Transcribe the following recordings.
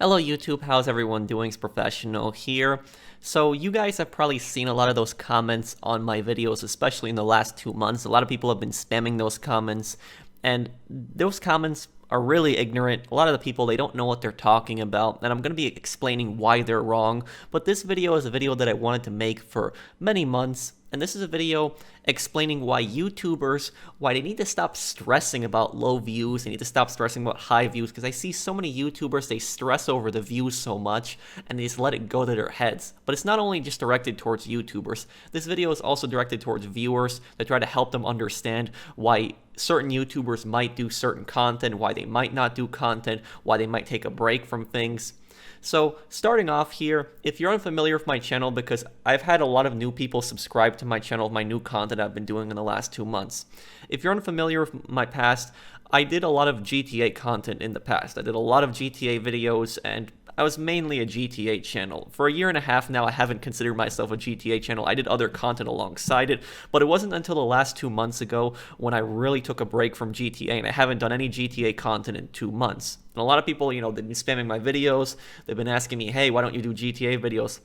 Hello YouTube, how's everyone doing? It's Professional here. So you guys have probably seen a lot of those comments on my videos, especially in the last 2 months. A lot of people have been spamming those comments, and those comments are really ignorant. A lot of the people, they don't know what they're talking about, and I'm going to be explaining why they're wrong. But this video is a video that I wanted to make for many months, and this is a video explaining why YouTubers, why they need to stop stressing about low views, they need to stop stressing about high views, because I see so many YouTubers, they stress over the views so much, and they just let it go to their heads. But it's not only just directed towards YouTubers, this video is also directed towards viewers to try to help them understand why certain YouTubers might do certain content, why they might not do content, why they might take a break from things. So starting off here, if you're unfamiliar with my channel, because I've had a lot of new people subscribe to my channel, my new content I've been doing in the last 2 months. If you're unfamiliar with my past, I did a lot of GTA content in the past. I did a lot of GTA videos, and I was mainly a GTA channel. For a year and a half now, I haven't considered myself a GTA channel. I did other content alongside it, but it wasn't until the last 2 months ago when I really took a break from GTA, and I haven't done any GTA content in 2 months. And a lot of people, they've been spamming my videos. They've been asking me, hey, why don't you do GTA videos?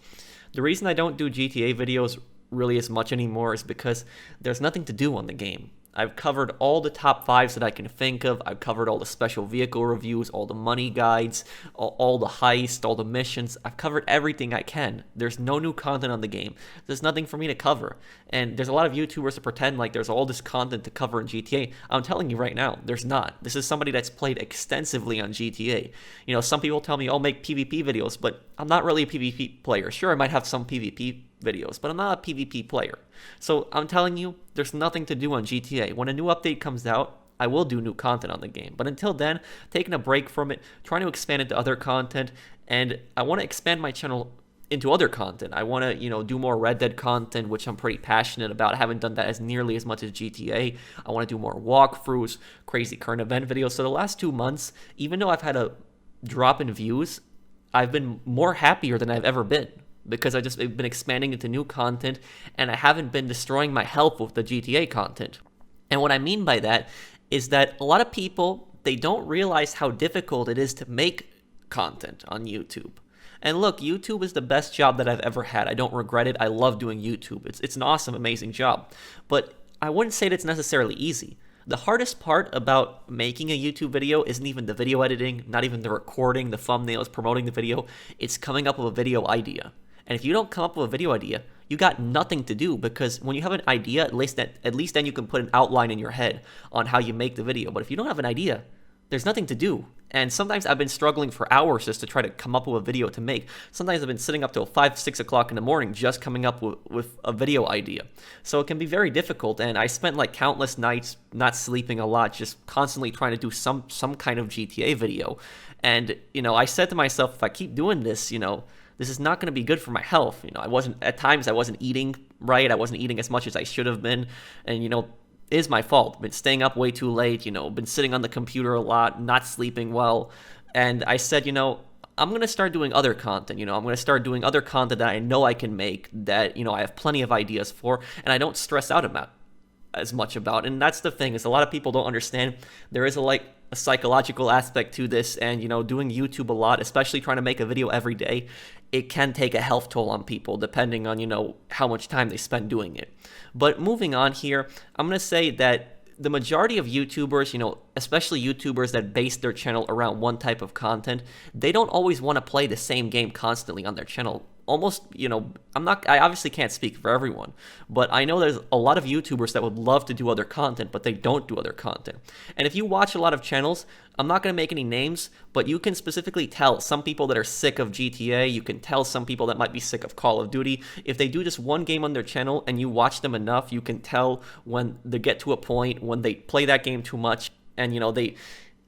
The reason I don't do GTA videos really as much anymore is because there's nothing to do on the game. I've covered all the top 5s that I can think of. I've covered all the special vehicle reviews, all the money guides, all the heists, all the missions. I've covered everything I can. There's no new content on the game. There's nothing for me to cover. And there's a lot of YouTubers that pretend like there's all this content to cover in GTA. I'm telling you right now, there's not. This is somebody that's played extensively on GTA. Some people tell me, oh, make PvP videos, but I'm not really a PvP player. Sure, I might have some PvP videos, but I'm not a PvP player. So I'm telling you, there's nothing to do on GTA. When a new update comes out, I will do new content on the game. But until then, taking a break from it, trying to expand into other content, and I want to expand my channel into other content. I want to, do more Red Dead content, which I'm pretty passionate about. I haven't done that as nearly as much as GTA. I want to do more walkthroughs, crazy current event videos. So the last 2 months, even though I've had a drop in views, I've been more happier than I've ever been, because I've been expanding into new content, and I haven't been destroying my health with the GTA content. And what I mean by that is that a lot of people, they don't realize how difficult it is to make content on YouTube. And look, YouTube is the best job that I've ever had. I don't regret it. I love doing YouTube. It's an awesome, amazing job. But I wouldn't say that it's necessarily easy. The hardest part about making a YouTube video isn't even the video editing, not even the recording, the thumbnails, promoting the video. It's coming up with a video idea. And if you don't come up with a video idea, you got nothing to do, because when you have an idea, at least then you can put an outline in your head on how you make the video. But if you don't have an idea, there's nothing to do. And sometimes I've been struggling for hours just to try to come up with a video to make. Sometimes I've been sitting up till 5, 6 o'clock in the morning just coming up with a video idea. So it can be very difficult, and I spent like countless nights not sleeping a lot, just constantly trying to do some kind of GTA video. And, I said to myself, if I keep doing this, this is not going to be good for my health. At times I wasn't eating right. I wasn't eating as much as I should have been. And, it is my fault. Been staying up way too late, been sitting on the computer a lot, not sleeping well. And I said, I'm going to start doing other content. I'm going to start doing other content that I know I can make, that, I have plenty of ideas for, and I don't stress out about as much about. And that's the thing, is a lot of people don't understand there is a psychological aspect to this, and doing YouTube a lot, especially trying to make a video every day, it can take a health toll on people depending on how much time they spend doing it. But moving on here, I'm going to say that the majority of YouTubers, especially YouTubers that base their channel around one type of content, they don't always want to play the same game constantly on their channel. Almost, I obviously can't speak for everyone, but I know there's a lot of YouTubers that would love to do other content, but they don't do other content. And if you watch a lot of channels, I'm not going to make any names, but you can specifically tell some people that are sick of GTA, you can tell some people that might be sick of Call of Duty. If they do just one game on their channel and you watch them enough, you can tell when they get to a point when they play that game too much, and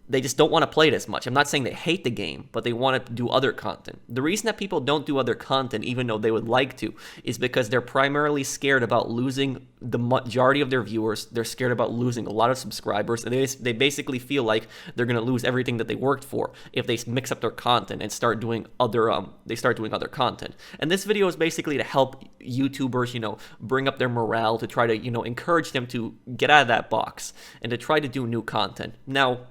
they just don't want to play it as much. I'm not saying they hate the game, but they want to do other content. The reason that people don't do other content, even though they would like to, is because they're primarily scared about losing the majority of their viewers. They're scared about losing a lot of subscribers, and they basically feel like they're going to lose everything that they worked for if they mix up their content and start doing other content. And this video is basically to help YouTubers, bring up their morale, to try to, encourage them to get out of that box and to try to do new content. Now,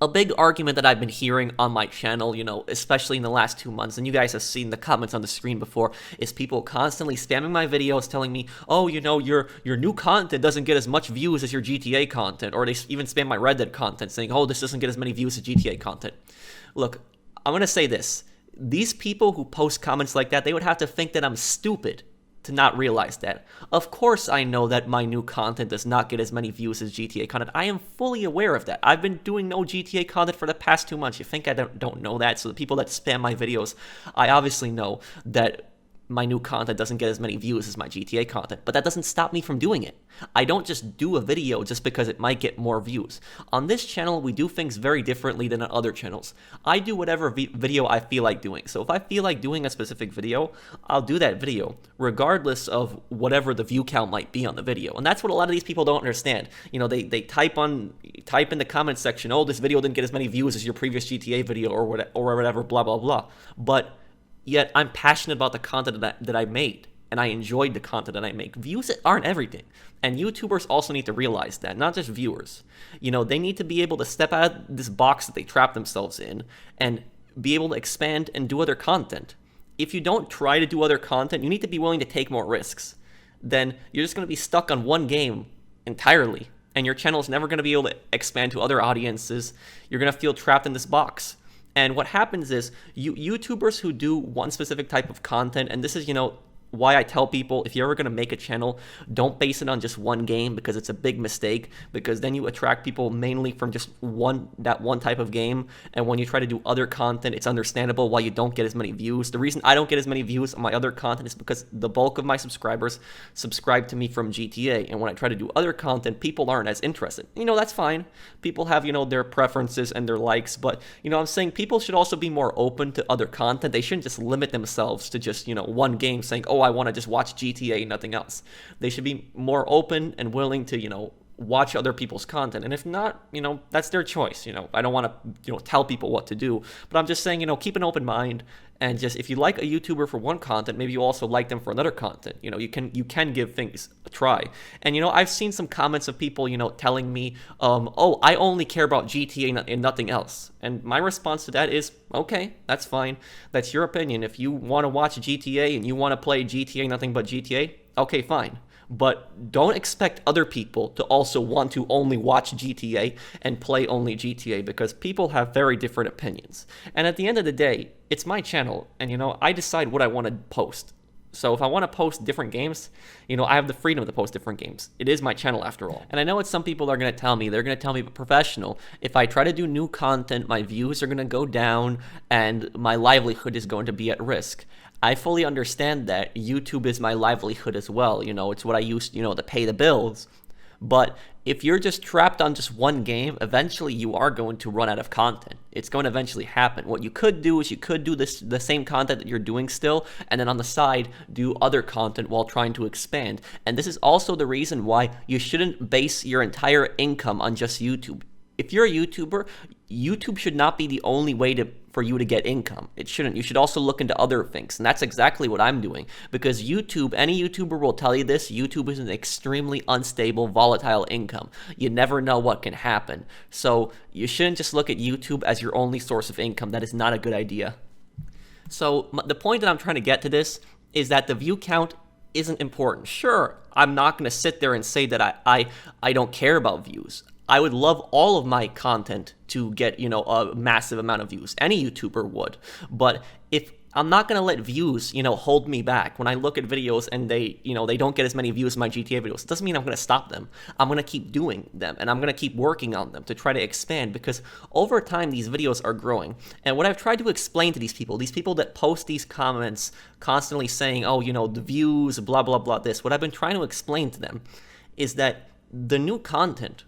A big argument that I've been hearing on my channel, especially in the last 2 months, and you guys have seen the comments on the screen before, is people constantly spamming my videos telling me, oh, your new content doesn't get as much views as your GTA content, or they even spam my Red Dead content saying, oh, this doesn't get as many views as GTA content. Look, I'm going to say this. These people who post comments like that, they would have to think that I'm stupid to not realize that. Of course I know that my new content does not get as many views as GTA content. I am fully aware of that. I've been doing no GTA content for the past 2 months. You think I don't know that? So the people that spam my videos, I obviously know that my new content doesn't get as many views as my GTA content, but that doesn't stop me from doing it. I don't just do a video just because it might get more views. On this channel, we do things very differently than on other channels. I do whatever video I feel like doing. So if I feel like doing a specific video, I'll do that video, regardless of whatever the view count might be on the video. And that's what a lot of these people don't understand. They type in the comment section, oh, this video didn't get as many views as your previous GTA video or whatever, blah, blah, blah. But yet I'm passionate about the content that I made, and I enjoyed the content that I make. Views aren't everything, and YouTubers also need to realize that, not just viewers. They need to be able to step out of this box that they trap themselves in and be able to expand and do other content. If you don't try to do other content, you need to be willing to take more risks. Then you're just going to be stuck on one game entirely, and your channel is never going to be able to expand to other audiences. You're going to feel trapped in this box. And what happens is, YouTubers who do one specific type of content, and this is, why I tell people, if you're ever going to make a channel, don't base it on just one game, because it's a big mistake, because then you attract people mainly from just that one type of game, and when you try to do other content, it's understandable why you don't get as many views. The reason I don't get as many views on my other content is because the bulk of my subscribers subscribe to me from GTA, and when I try to do other content, people aren't as interested. That's fine. People have, their preferences and their likes, but, I'm saying people should also be more open to other content. They shouldn't just limit themselves to just, one game saying, oh, I want to just watch GTA and nothing else. They should be more open and willing to, watch other people's content. And if not, that's their choice. I don't want to, tell people what to do, but I'm just saying, keep an open mind, and just, if you like a YouTuber for one content, maybe you also like them for another content. You can give things a try. And, I've seen some comments of people, telling me, oh, I only care about GTA and nothing else. And my response to that is, okay, that's fine. That's your opinion. If you want to watch GTA and you want to play GTA, nothing but GTA, okay, fine. But don't expect other people to also want to only watch GTA and play only GTA, because people have very different opinions. And at the end of the day, it's my channel, and I decide what I want to post. So if I want to post different games, I have the freedom to post different games. It is my channel after all. And I know what some people are going to tell me. They're going to tell me, but professional, if I try to do new content, my views are going to go down and my livelihood is going to be at risk. I fully understand that. YouTube is my livelihood as well. It's what I use, to pay the bills. But if you're just trapped on just one game, eventually you are going to run out of content. It's going to eventually happen. What you could do is you could do the same content that you're doing still, and then on the side, do other content while trying to expand. And this is also the reason why you shouldn't base your entire income on just YouTube. If you're a YouTuber, YouTube should not be the only way for you to get income. It shouldn't. You should also look into other things. And that's exactly what I'm doing. Because YouTube, any YouTuber will tell you this, YouTube is an extremely unstable, volatile income. You never know what can happen. So you shouldn't just look at YouTube as your only source of income. That is not a good idea. So the point that I'm trying to get to this is that the view count isn't important. Sure, I'm not going to sit there and say that I don't care about views. I would love all of my content to get, a massive amount of views. Any YouTuber would. But if I'm not going to let views, hold me back. When I look at videos and they don't get as many views as my GTA videos, it doesn't mean I'm going to stop them. I'm going to keep doing them, and I'm going to keep working on them to try to expand, because over time, these videos are growing. And what I've tried to explain to these people that post these comments constantly saying, oh, the views, blah, blah, blah, this, what I've been trying to explain to them is that the new content,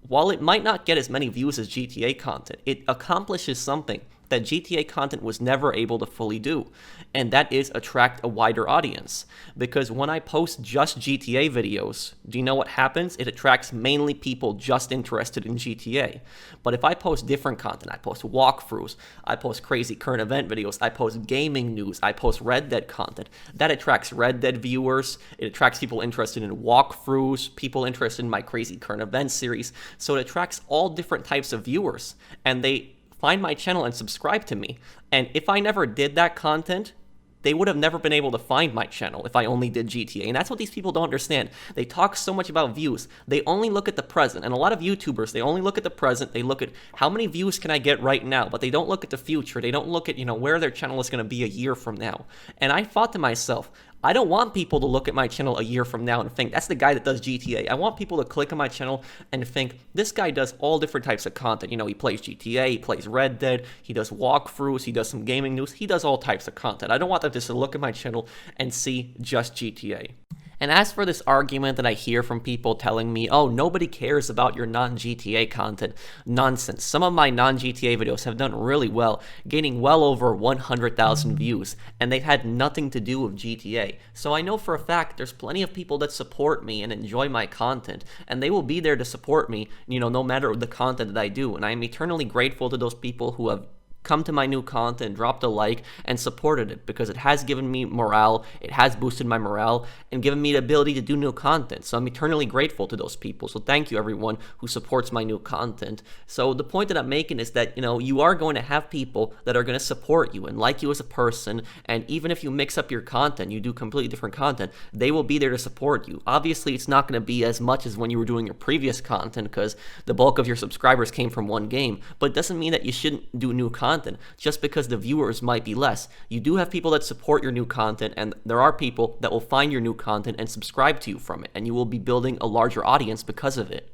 while it might not get as many views as GTA content, it accomplishes something that GTA content was never able to fully do, and that is attract a wider audience. Because when I post just GTA videos, do you know what happens? It attracts mainly people just interested in GTA. But if I post different content, I post walkthroughs, I post crazy current event videos, I post gaming news, I post Red Dead content, that attracts Red Dead viewers, it attracts people interested in walkthroughs, people interested in my crazy current event series. So it attracts all different types of viewers, and they find my channel and subscribe to me. And if I never did that content, they would have never been able to find my channel if I only did GTA. And that's what these people don't understand. They talk so much about views. They only look at the present. And a lot of YouTubers, they only look at the present. They look at how many views can I get right now, but they don't look at the future. They don't look at, where their channel is going to be a year from now. And I thought to myself, I don't want people to look at my channel a year from now and think, that's the guy that does GTA. I want people to click on my channel and think, this guy does all different types of content. He plays GTA, he plays Red Dead, he does walkthroughs, he does some gaming news, he does all types of content. I don't want them just to look at my channel and see just GTA. And as for this argument that I hear from people telling me, oh, nobody cares about your non-GTA content, nonsense. Some of my non-GTA videos have done really well, gaining well over 100,000 views, and they've had nothing to do with GTA. So I know for a fact there's plenty of people that support me and enjoy my content, and they will be there to support me, no matter the content that I do. And I am eternally grateful to those people who have come to my new content, dropped a like, and supported it, because it has given me morale, it has boosted my morale, and given me the ability to do new content. So I'm eternally grateful to those people. So thank you, everyone who supports my new content. So the point that I'm making is that, you are going to have people that are going to support you and like you as a person, and even if you mix up your content, you do completely different content, they will be there to support you. Obviously, it's not going to be as much as when you were doing your previous content, because the bulk of your subscribers came from one game, but it doesn't mean that you shouldn't do new content just because the viewers might be less. You do have people that support your new content, and there are people that will find your new content and subscribe to you from it, and you will be building a larger audience because of it.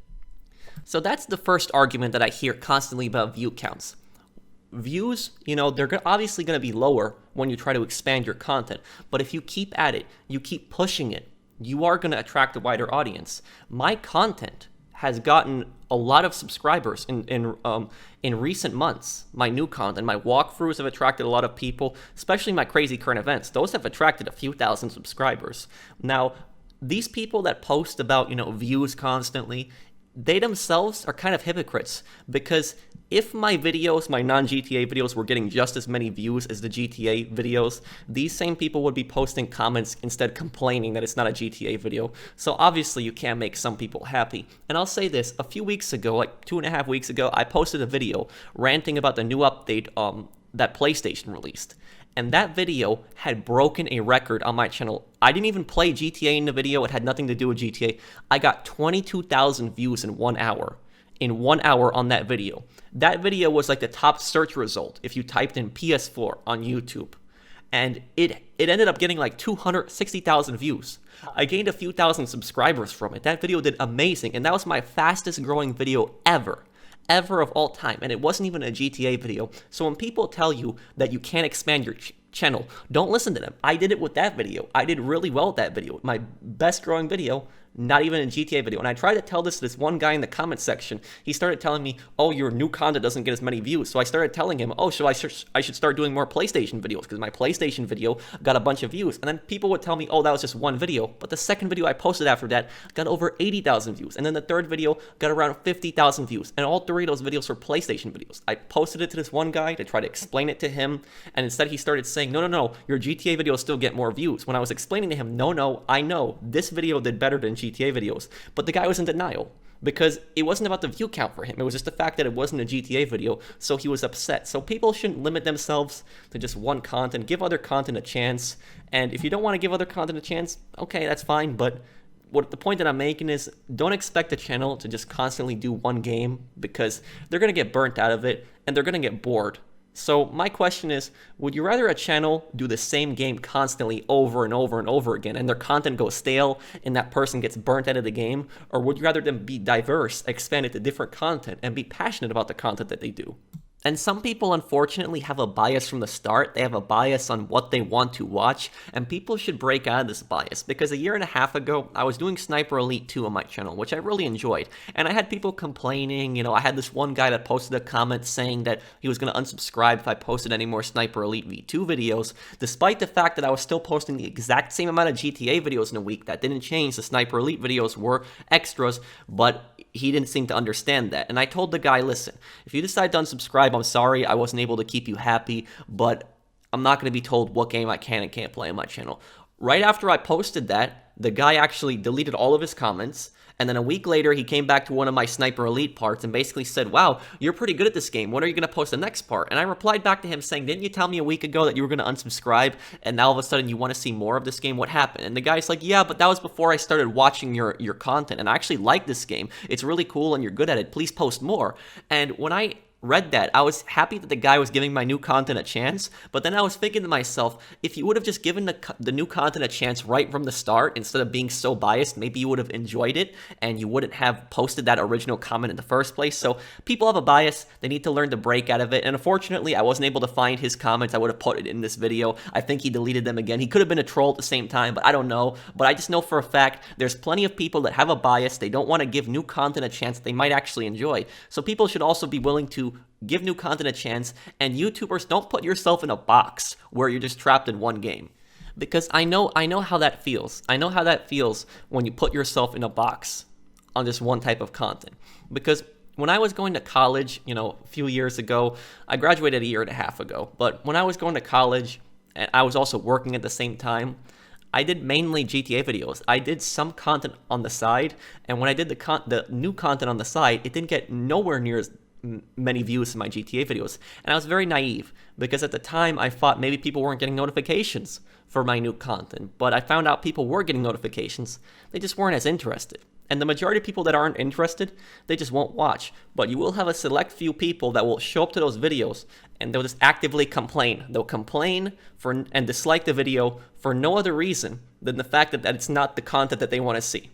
So that's the first argument that I hear constantly about view counts. Views, they're obviously going to be lower when you try to expand your content, but if you keep at it, you keep pushing it, you are going to attract a wider audience. My content has gotten a lot of subscribers in recent months. My new content, my walkthroughs have attracted a lot of people, especially my crazy current events. Those have attracted a few thousand subscribers. Now, these people that post about, views constantly, they themselves are kind of hypocrites, because if my videos, my non-GTA videos, were getting just as many views as the GTA videos, these same people would be posting comments instead complaining that it's not a GTA video. So obviously you can't make some people happy. And I'll say this, a few weeks ago, like 2.5 weeks ago, I posted a video ranting about the new update that PlayStation released. And that video had broken a record on my channel. I didn't even play GTA in the video. It had nothing to do with GTA. I got 22,000 views in 1 hour. In 1 hour on that video. That video was like the top search result if you typed in PS4 on YouTube. And it ended up getting like 260,000 views. I gained a few thousand subscribers from it. That video did amazing, and that was my fastest growing video ever of all time, and it wasn't even a GTA video. So when people tell you that you can't expand your channel, don't listen to them. I did it with that video. I did really well with that video. My best growing video, not even a GTA video. And I tried to tell this to this one guy in the comment section. He started telling me, oh, your new content doesn't get as many views. So I started telling him, oh, so I should start doing more PlayStation videos, because my PlayStation video got a bunch of views. And then people would tell me, oh, that was just one video. But the second video I posted after that got over 80,000 views. And then the third video got around 50,000 views. And all three of those videos were PlayStation videos. I posted it to this one guy to try to explain it to him. And instead he started saying, no, your GTA videos still get more views. When I was explaining to him, no, I know this video did better than GTA videos. But the guy was in denial, because it wasn't about the view count for him. It was just the fact that it wasn't a GTA video, so he was upset. So people shouldn't limit themselves to just one content. Give other content a chance. And if you don't want to give other content a chance, okay, that's fine. But the point that I'm making is, don't expect the channel to just constantly do one game, because they're going to get burnt out of it and they're going to get bored. So my question is, would you rather a channel do the same game constantly over and over and over again, and their content goes stale and that person gets burnt out of the game? Or would you rather them be diverse, expand it to different content, and be passionate about the content that they do? And some people, unfortunately, have a bias from the start. They have a bias on what they want to watch, and people should break out of this bias. Because a year and a half ago, I was doing Sniper Elite 2 on my channel, which I really enjoyed. And I had people complaining, I had this one guy that posted a comment saying that he was going to unsubscribe if I posted any more Sniper Elite V2 videos, despite the fact that I was still posting the exact same amount of GTA videos in a week. That didn't change. The Sniper Elite videos were extras, but he didn't seem to understand that. And I told the guy, listen, if you decide to unsubscribe, I'm sorry, I wasn't able to keep you happy, but I'm not going to be told what game I can and can't play on my channel. Right after I posted that, the guy actually deleted all of his comments, and then a week later, he came back to one of my Sniper Elite parts and basically said, wow, you're pretty good at this game. When are you going to post the next part? And I replied back to him saying, didn't you tell me a week ago that you were going to unsubscribe, and now all of a sudden you want to see more of this game? What happened? And the guy's like, yeah, but that was before I started watching your content, and I actually like this game. It's really cool, and you're good at it. Please post more. And when I read that, I was happy that the guy was giving my new content a chance, but then I was thinking to myself, if you would have just given the new content a chance right from the start, instead of being so biased, maybe you would have enjoyed it, and you wouldn't have posted that original comment in the first place. So people have a bias, they need to learn to break out of it, and unfortunately, I wasn't able to find his comments. I would have put it in this video. I think he deleted them again. He could have been a troll at the same time, but I don't know. But I just know for a fact, there's plenty of people that have a bias. They don't want to give new content a chance that they might actually enjoy. So people should also be willing to give new content a chance, and YouTubers, don't put yourself in a box where you're just trapped in one game. Because I know how that feels. I know how that feels when you put yourself in a box on just one type of content. Because when I was going to college, a few years ago, I graduated a year and a half ago, but when I was going to college, and I was also working at the same time, I did mainly GTA videos. I did some content on the side, and when I did the new content on the side, it didn't get nowhere near as many views in my GTA videos. And I was very naive, because at the time I thought maybe people weren't getting notifications for my new content, but I found out people were getting notifications. They just weren't as interested. And the majority of people that aren't interested, they just won't watch. But you will have a select few people that will show up to those videos and they'll just actively complain. They'll complain and dislike the video for no other reason than the fact that it's not the content that they want to see.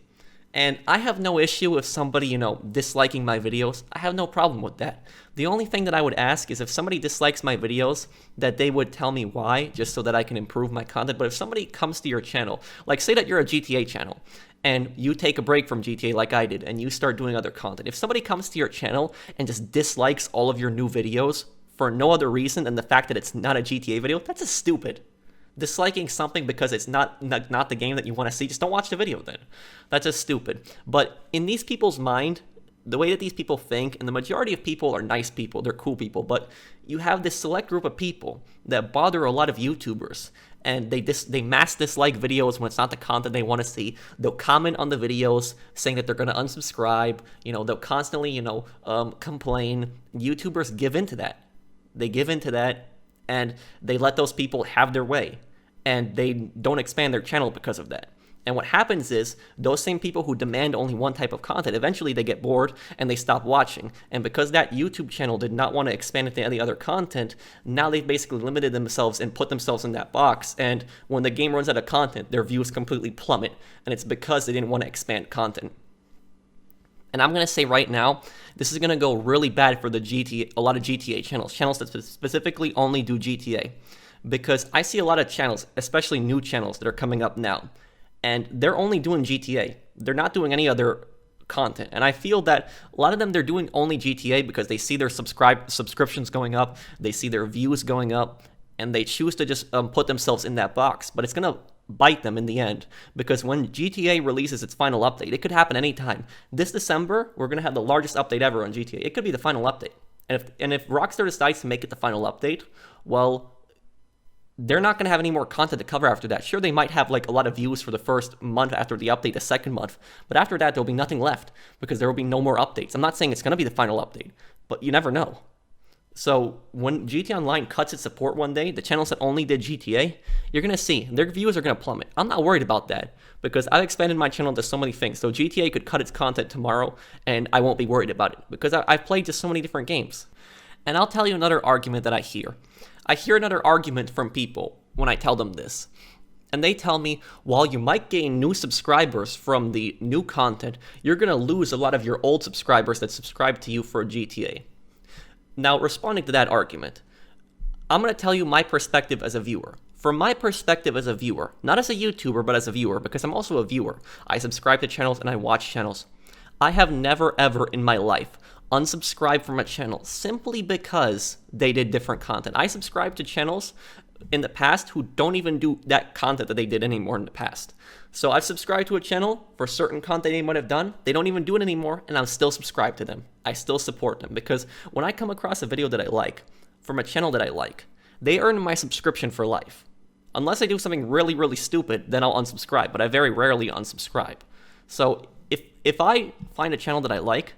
And I have no issue with somebody, disliking my videos. I have no problem with that. The only thing that I would ask is if somebody dislikes my videos, that they would tell me why, just so that I can improve my content. But if somebody comes to your channel, like say that you're a GTA channel, and you take a break from GTA like I did, and you start doing other content. If somebody comes to your channel and just dislikes all of your new videos for no other reason than the fact that it's not a GTA video, that's just stupid. Disliking something because it's not the game that you want to see, just don't watch the video then. That's just stupid. But in these people's mind, the way that these people think, and the majority of people are nice people, they're cool people, but you have this select group of people that bother a lot of YouTubers, and they mass dislike videos when it's not the content they want to see. They'll comment on the videos saying that they're going to unsubscribe. They'll constantly, complain. YouTubers give into that. They give into that, and they let those people have their way, and they don't expand their channel because of that. And what happens is, those same people who demand only one type of content, eventually they get bored and they stop watching. And because that YouTube channel did not want to expand into any other content, now they've basically limited themselves and put themselves in that box. And when the game runs out of content, their views completely plummet. And it's because they didn't want to expand content. And I'm going to say right now, this is going to go really bad for a lot of GTA channels that specifically only do GTA. Because I see a lot of channels, especially new channels that are coming up now, and they're only doing GTA. They're not doing any other content. And I feel that a lot of them, they're doing only GTA because they see their subscriptions going up, they see their views going up, and they choose to just put themselves in that box. But it's going to bite them in the end, because when GTA releases its final update, it could happen anytime. This December, we're going to have the largest update ever on GTA. It could be the final update. And if Rockstar decides to make it the final update, well, they're not going to have any more content to cover after that. Sure, they might have like a lot of views for the first month after the update, the second month, but after that, there'll be nothing left because there will be no more updates. I'm not saying it's going to be the final update, but you never know. So when GTA Online cuts its support one day, the channels that only did GTA, you're going to see their views are going to plummet. I'm not worried about that because I've expanded my channel to so many things. So GTA could cut its content tomorrow and I won't be worried about it because I've played just so many different games. And I'll tell you another argument that I hear. I hear another argument from people when I tell them this. And they tell me, while you might gain new subscribers from the new content, you're going to lose a lot of your old subscribers that subscribe to you for GTA. Now, responding to that argument, I'm going to tell you my perspective as a viewer. From my perspective as a viewer, not as a YouTuber, but as a viewer, because I'm also a viewer. I subscribe to channels and I watch channels. I have never ever in my life unsubscribed from a channel simply because they did different content. I subscribe to channels in the past who don't even do that content that they did anymore in the past. So I've subscribed to a channel for certain content they might have done. They don't even do it anymore, and I'm still subscribed to them. I still support them because when I come across a video that I like from a channel that I like, they earn my subscription for life. Unless I do something really, really stupid, then I'll unsubscribe, but I very rarely unsubscribe. So if I find a channel that I like,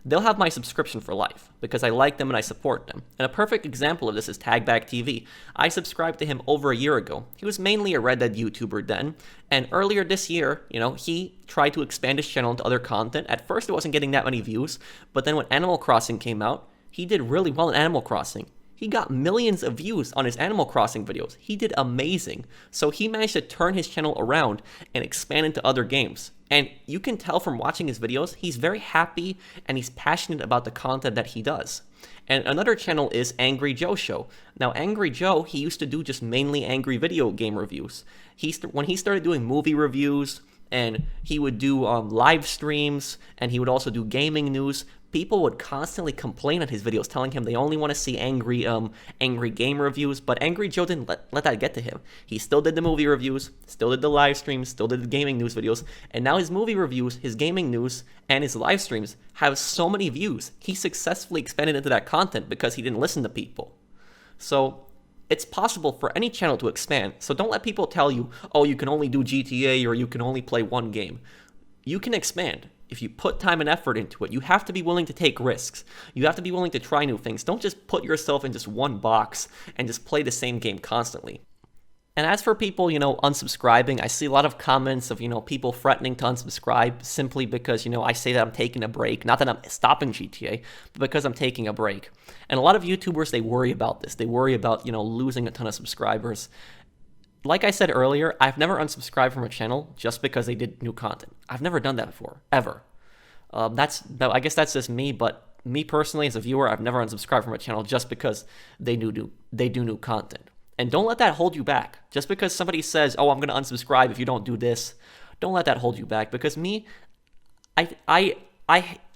they'll have my subscription for life because I like them and I support them. And a perfect example of this is Tagback TV. I subscribed to him over a year ago. He was mainly a Red Dead YouTuber then, and earlier this year, he tried to expand his channel into other content. At first, it wasn't getting that many views, but then when Animal Crossing came out, he did really well in Animal Crossing. He got millions of views on his Animal Crossing videos. He did amazing. So he managed to turn his channel around and expand into other games. And you can tell from watching his videos, he's very happy and he's passionate about the content that he does. And another channel is Angry Joe Show. Now, Angry Joe, he used to do just mainly angry video game reviews. When he started doing movie reviews, and he would do live streams, and he would also do gaming news, people would constantly complain on his videos, telling him they only want to see angry game reviews, but Angry Joe didn't let that get to him. He still did the movie reviews, still did the live streams, still did the gaming news videos, and now his movie reviews, his gaming news, and his live streams have so many views. He successfully expanded into that content because he didn't listen to people. So it's possible for any channel to expand, so don't let people tell you, oh, you can only do GTA or you can only play one game. You can expand if you put time and effort into it. You have to be willing to take risks. You have to be willing to try new things. Don't just put yourself in just one box and just play the same game constantly. And as for people, unsubscribing, I see a lot of comments of, people threatening to unsubscribe simply because, I say that I'm taking a break. Not that I'm stopping GTA, but because I'm taking a break. And a lot of YouTubers, they worry about this. They worry about, losing a ton of subscribers. Like I said earlier, I've never unsubscribed from a channel just because they did new content. I've never done that before, ever. I guess that's just me, but me personally as a viewer, I've never unsubscribed from a channel just because they do new content. And don't let that hold you back. Just because somebody says, oh, I'm going to unsubscribe if you don't do this, don't let that hold you back. Because me, I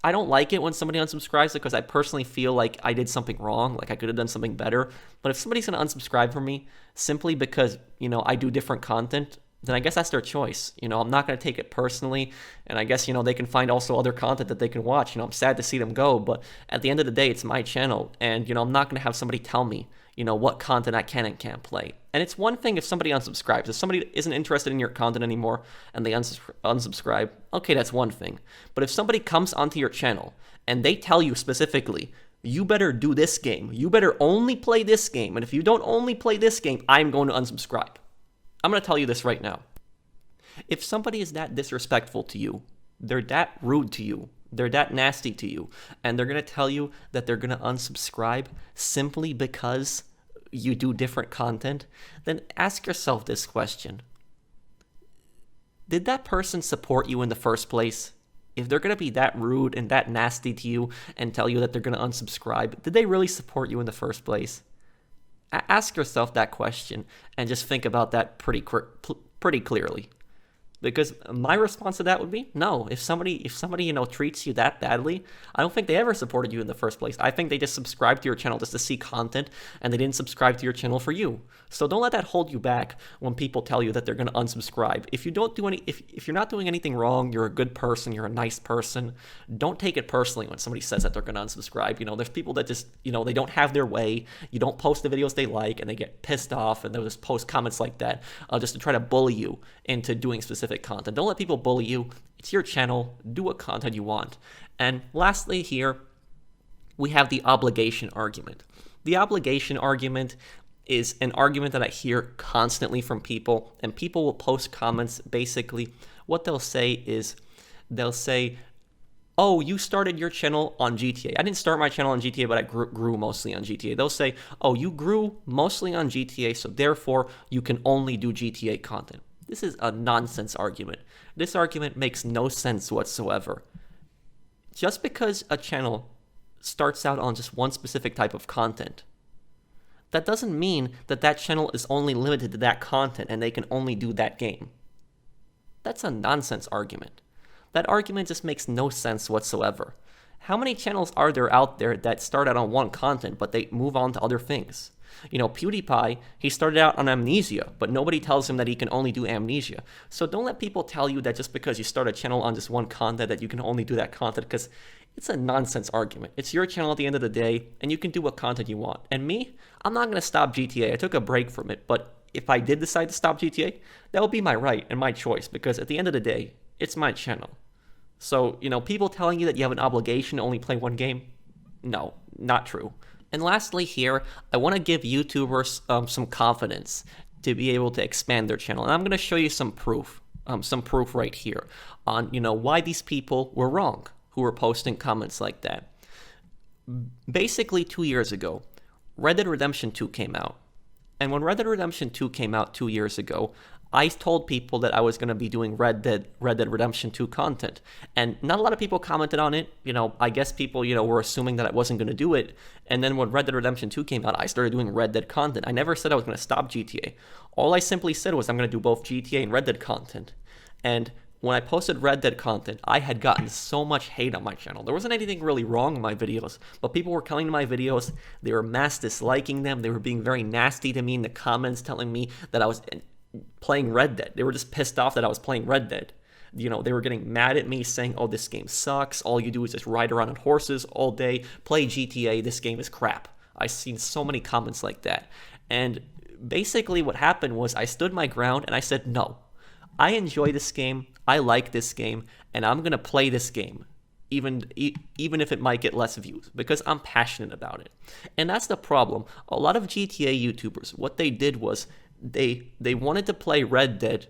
don't like it when somebody unsubscribes because I personally feel like I did something wrong, like I could have done something better. But if somebody's going to unsubscribe from me simply because, I do different content, then I guess that's their choice. I'm not going to take it personally. And I guess, they can find also other content that they can watch. I'm sad to see them go. But at the end of the day, it's my channel. And, I'm not going to have somebody tell me, what content I can and can't play. And it's one thing if somebody unsubscribes. If somebody isn't interested in your content anymore and they unsubscribe, okay, that's one thing. But if somebody comes onto your channel and they tell you specifically, you better do this game, you better only play this game, and if you don't only play this game, I'm going to unsubscribe. I'm going to tell you this right now. If somebody is that disrespectful to you, they're that rude to you, they're that nasty to you, and they're going to tell you that they're going to unsubscribe simply because you do different content, then ask yourself this question. Did that person support you in the first place? If they're going to be that rude and that nasty to you and tell you that they're going to unsubscribe, did they really support you in the first place? Ask yourself that question and just think about that pretty clearly. Because my response to that would be no. If somebody treats you that badly, I don't think they ever supported you in the first place. I think they just subscribed to your channel just to see content, and they didn't subscribe to your channel for you. So don't let that hold you back when people tell you that they're going to unsubscribe. If you're not doing anything wrong, you're a good person, you're a nice person. Don't take it personally when somebody says that they're going to unsubscribe. There's people that just they don't have their way. You don't post the videos they like, and they get pissed off, and they'll just post comments like that just to try to bully you into doing specific content. Don't let people bully you. It's your channel. Do what content you want. And lastly here, we have the obligation argument. The obligation argument is an argument that I hear constantly from people, and people will post comments. Basically, what they'll say is, oh, you started your channel on GTA. I didn't start my channel on GTA, but I grew mostly on GTA. They'll say, oh, you grew mostly on GTA, so therefore you can only do GTA content. This is a nonsense argument. This argument makes no sense whatsoever. Just because a channel starts out on just one specific type of content, that doesn't mean that that channel is only limited to that content and they can only do that game. That's a nonsense argument. That argument just makes no sense whatsoever. How many channels are there out there that start out on one content, but they move on to other things? PewDiePie, he started out on Amnesia, but nobody tells him that he can only do Amnesia. So don't let people tell you that just because you start a channel on just one content that you can only do that content, because it's a nonsense argument. It's your channel at the end of the day, and you can do what content you want. And me, I'm not going to stop GTA. I took a break from it, but if I did decide to stop GTA, that would be my right and my choice, because at the end of the day, it's my channel. So, people telling you that you have an obligation to only play one game, no, not true. And lastly here, I want to give YouTubers some confidence to be able to expand their channel. And I'm going to show you some proof right here on, why these people were wrong who were posting comments like that. Basically 2 years ago, Red Dead Redemption 2 came out. And when Red Dead Redemption 2 came out 2 years ago, I told people that I was going to be doing Red Dead Redemption 2 content. And not a lot of people commented on it. I guess people, were assuming that I wasn't going to do it. And then when Red Dead Redemption 2 came out, I started doing Red Dead content. I never said I was going to stop GTA. All I simply said was I'm going to do both GTA and Red Dead content. And when I posted Red Dead content, I had gotten so much hate on my channel. There wasn't anything really wrong in my videos, but people were coming to my videos, they were mass disliking them, they were being very nasty to me in the comments, telling me that I was playing Red Dead. They were just pissed off that I was playing Red Dead. They were getting mad at me saying, oh, this game sucks, all you do is just ride around on horses all day, play GTA, this game is crap. I've seen so many comments like that. And basically what happened was I stood my ground and I said, no, I enjoy this game, I like this game, and I'm going to play this game, even if it might get less views, because I'm passionate about it. And that's the problem. A lot of GTA YouTubers, what they did was they wanted to play Red Dead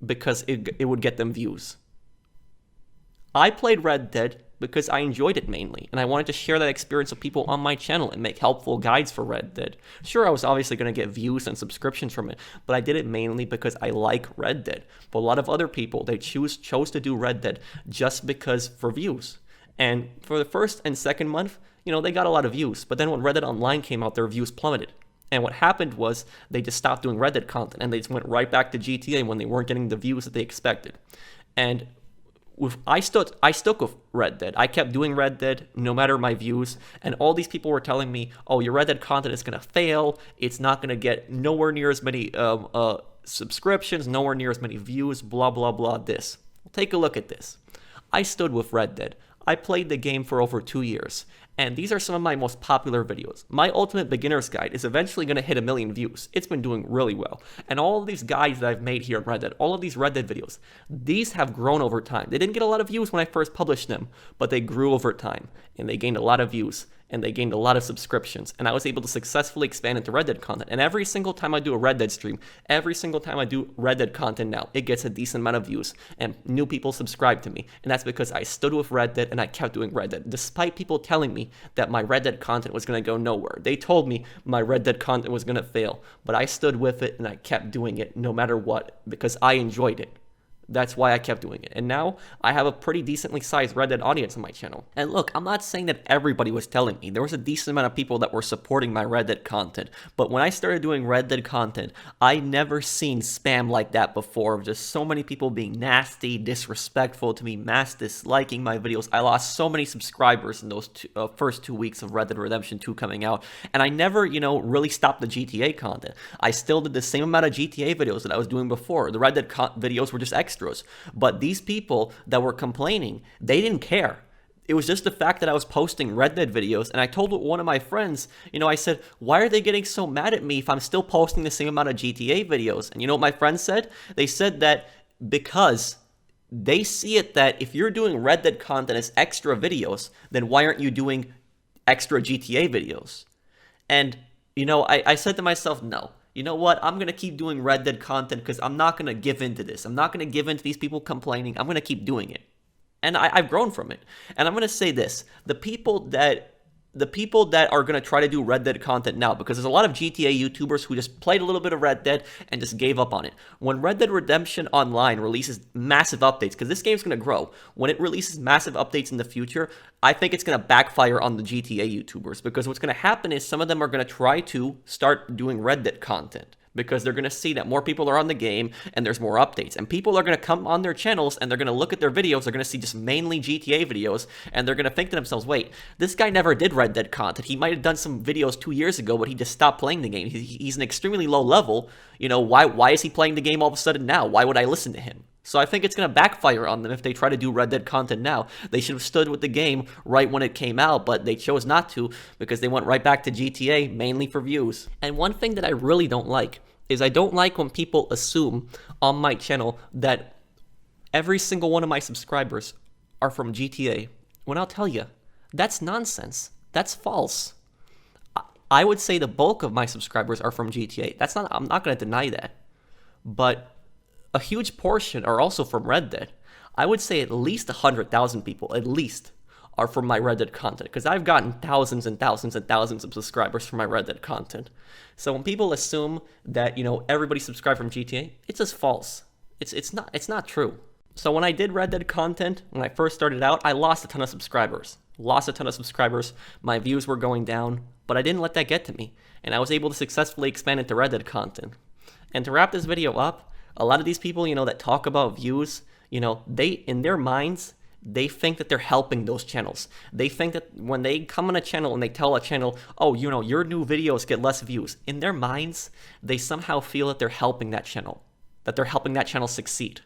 because it would get them views. I played Red Dead because I enjoyed it mainly, and I wanted to share that experience with people on my channel and make helpful guides for Red Dead. Sure, I was obviously going to get views and subscriptions from it, but I did it mainly because I like Red Dead. But a lot of other people, they chose to do Red Dead just because for views. And for the first and second month, they got a lot of views, but then when Red Dead Online came out, their views plummeted. And what happened was they just stopped doing Red Dead content, and they just went right back to GTA when they weren't getting the views that they expected. And I stuck with Red Dead. I kept doing Red Dead no matter my views, and all these people were telling me, oh, your Red Dead content is going to fail, it's not going to get nowhere near as many subscriptions, nowhere near as many views, blah, blah, blah, this. Take a look at this. I stood with Red Dead. I played the game for over 2 years, and these are some of my most popular videos. My Ultimate Beginner's Guide is eventually going to hit 1 million views. It's been doing really well. And all of these guides that I've made here on Red Dead, all of these Red Dead videos, these have grown over time. They didn't get a lot of views when I first published them, but they grew over time, and they gained a lot of views, and they gained a lot of subscriptions, and I was able to successfully expand into Red Dead content. And every single time I do a Red Dead stream, every single time I do Red Dead content now, it gets a decent amount of views, and new people subscribe to me. And that's because I stood with Red Dead and I kept doing Red Dead, despite people telling me that my Red Dead content was going to go nowhere. They told me my Red Dead content was going to fail, but I stood with it and I kept doing it no matter what, because I enjoyed it. That's why I kept doing it. And now I have a pretty decently sized Red Dead audience on my channel. And look, I'm not saying that everybody was telling me. There was a decent amount of people that were supporting my Red Dead content. But when I started doing Red Dead content, I never seen spam like that before. Just so many people being nasty, disrespectful to me, mass disliking my videos. I lost so many subscribers in those first 2 weeks of Red Dead Redemption 2 coming out. And I never, really stopped the GTA content. I still did the same amount of GTA videos that I was doing before. The Red Dead videos were just extras. But these people that were complaining, they didn't care. It was just the fact that I was posting Red Dead videos, and I told one of my friends, I said, why are they getting so mad at me if I'm still posting the same amount of GTA videos? And you know what my friends said? They said that because they see it that if you're doing Red Dead content as extra videos, then why aren't you doing extra GTA videos? And, I said to myself, no. You know what? I'm going to keep doing Red Dead content because I'm not going to give in to this. I'm not going to give in to these people complaining. I'm going to keep doing it. And I've grown from it. And I'm going to say this. The people that the people that are going to try to do Red Dead content now, because there's a lot of GTA YouTubers who just played a little bit of Red Dead and just gave up on it. When Red Dead Redemption Online releases massive updates, because this game's going to grow, when it releases massive updates in the future, I think it's going to backfire on the GTA YouTubers, because what's going to happen is some of them are going to try to start doing Red Dead content, because they're going to see that more people are on the game and there's more updates. And people are going to come on their channels and they're going to look at their videos. They're going to see just mainly GTA videos and they're going to think to themselves, wait, this guy never did Red Dead content. He might have done some videos 2 years ago, but he just stopped playing the game. He's an extremely low level. You know, why is he playing the game all of a sudden now? Why would I listen to him? So I think it's going to backfire on them if they try to do Red Dead content now. They should have stood with the game right when it came out, but they chose not to because they went right back to GTA, mainly for views. And one thing that I really don't like is I don't like when people assume on my channel that every single one of my subscribers are from GTA. When I'll tell you, that's nonsense. That's false. I would say the bulk of my subscribers are from GTA. I'm not going to deny that. But a huge portion are also from Red Dead. I would say at least 100,000 people, at least, are from my Red Dead content, because I've gotten thousands and thousands and thousands of subscribers from my Red Dead content. So when people assume that, you know, everybody subscribed from GTA, it's just false. It's not true. So when I did Red Dead content, when I first started out, I lost a ton of subscribers. My views were going down, but I didn't let that get to me, and I was able to successfully expand into Red Dead content. And to wrap this video up, a lot of these people, you know, that talk about views, you know, in their minds, they think that they're helping those channels. They think that when they come on a channel and they tell a channel, oh, you know, your new videos get less views, in their minds, they somehow feel that they're helping that channel, succeed.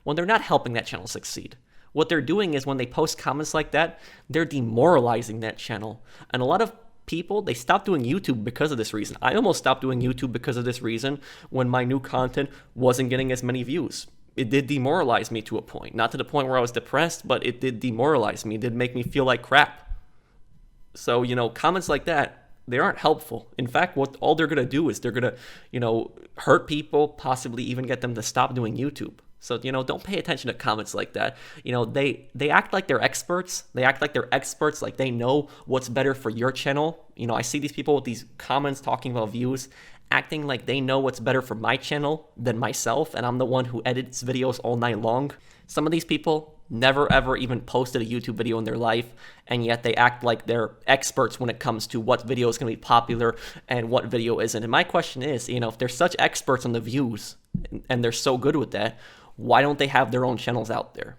When they're not helping that channel succeed. What they're doing is when they post comments like that, they're demoralizing that channel. And a lot of people, they stopped doing YouTube because of this reason. I almost stopped doing YouTube because of this reason when my new content wasn't getting as many views. It did demoralize me to a point. Not to the point where I was depressed, but it did demoralize me. It did make me feel like crap. So, you know, comments like that, they aren't helpful. In fact, what all they're going to do is they're going to, you know, hurt people, possibly even get them to stop doing YouTube. So, you know, don't pay attention to comments like that. You know, they act like they're experts. Like they know what's better for your channel. You know, I see these people with these comments talking about views, acting like they know what's better for my channel than myself, and I'm the one who edits videos all night long. Some of these people never ever even posted a YouTube video in their life, and yet they act like they're experts when it comes to what video is going to be popular and what video isn't. And my question is, you know, if they're such experts on the views and they're so good with that, why don't they have their own channels out there?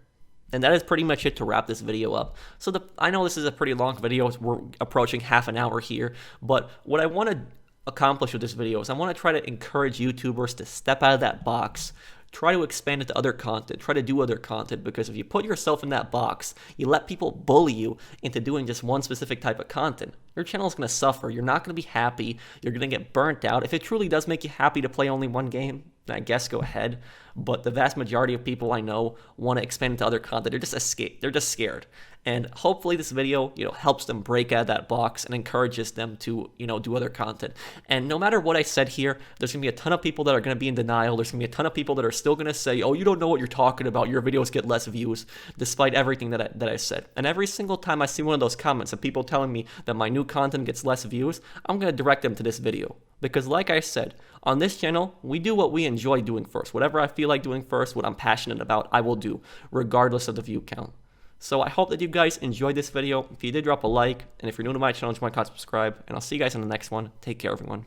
And that is pretty much it to wrap this video up. So I know this is a pretty long video. We're approaching half an hour here, but what I want to accomplish with this video is I want to try to encourage YouTubers to step out of that box, try to expand into other content, try to do other content, because if you put yourself in that box, you let people bully you into doing just one specific type of content, your channel is going to suffer. You're not going to be happy. You're going to get burnt out. If it truly does make you happy to play only one game, I guess go ahead. But the vast majority of people I know want to expand into other content. They're just scared. And hopefully this video, you know, helps them break out of that box and encourages them to, you know, do other content. And no matter what I said here, there's going to be a ton of people that are going to be in denial. There's going to be a ton of people that are still going to say, oh, you don't know what you're talking about. Your videos get less views, despite everything that I said. And every single time I see one of those comments of people telling me that my new content gets less views, I'm going to direct them to this video. Because like I said, on this channel, we do what we enjoy doing first. Whatever I feel like doing first, what I'm passionate about, I will do, regardless of the view count. So I hope that you guys enjoyed this video. If you did, drop a like. And if you're new to my channel, join my subscribe. And I'll see you guys in the next one. Take care, everyone.